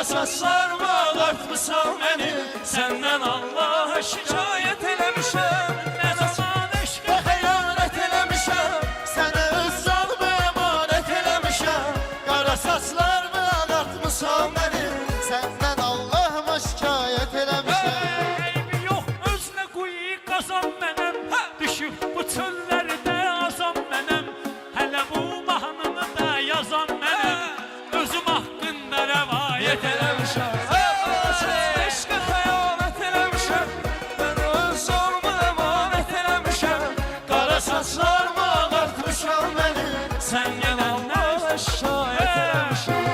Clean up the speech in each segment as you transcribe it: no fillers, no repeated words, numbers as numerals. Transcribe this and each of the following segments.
Saçlarımı ağartmışam məni, səndən Allaha şikayət eləmişəm. Nə zaman eşqə xəyanət eləmişəm, sənə öz canımı əmanət eləmişəm. Qara saçlarımı ağartmışam məni, səndən Allahıma şikayət eləmişəm. Eybi yox, özünə quyu qazan mənəm, düşüb bu çöllərdə azam mənəm. Hələ bu mahnını da yazan mənəm, özüm haqqında rəvayət eləmişəm. Eşqə xəyanət eləmişəm, mən öz canımı əmanət eləmişəm. Qara saçlarımı ağartmışam məni, səndən Allaha şikayət eləmişəm.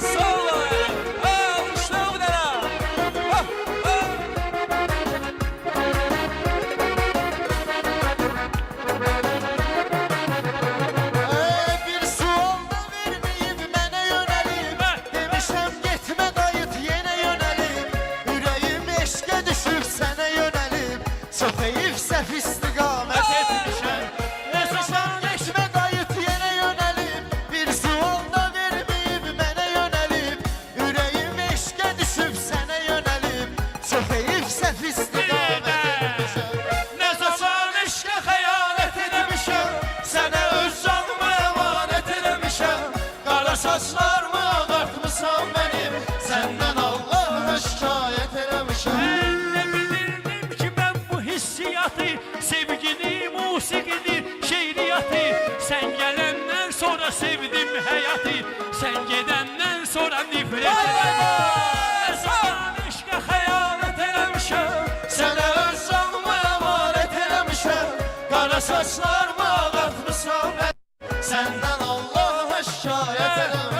Sağ ol ayağım, alışla bu dənə. Bir sual da verməyib mənə yönəlib, demişəm getmə qayıt yenə yönəlib. Ürəyim eşqə düşüb sənə yönəlib, çox heyif səhv istiqamət etmişəm. Nə zaman getmə qayıt yenə yönəlib, bir sual da verməyib mənə yönəlib. Ürəyim eşqə düşüb sənə yönəlib, çox heyif səhv istiqamət etmişəm. Nə zaman eşqə xəyanət eləmişəm, sənə öz canımı əmanət eləmişəm. Qara saçlarımı ağartmışam mənim, səndən Allah'a şikayət eləmişəm. Nə bilirdim ki mən bu hissiyatı, sevgini, musiqini, şeiriyyatı. Sən gələndən sonra sevdim həyatı, sən gedəndən sonra nifrət elədim. Nə zaman eşqə xəyanət eləmişəm, sənə öz canımı əmanət eləmişəm. Qara saçlarımı ağartmışam mən, səndən Allah'a şikayət eləmişəm.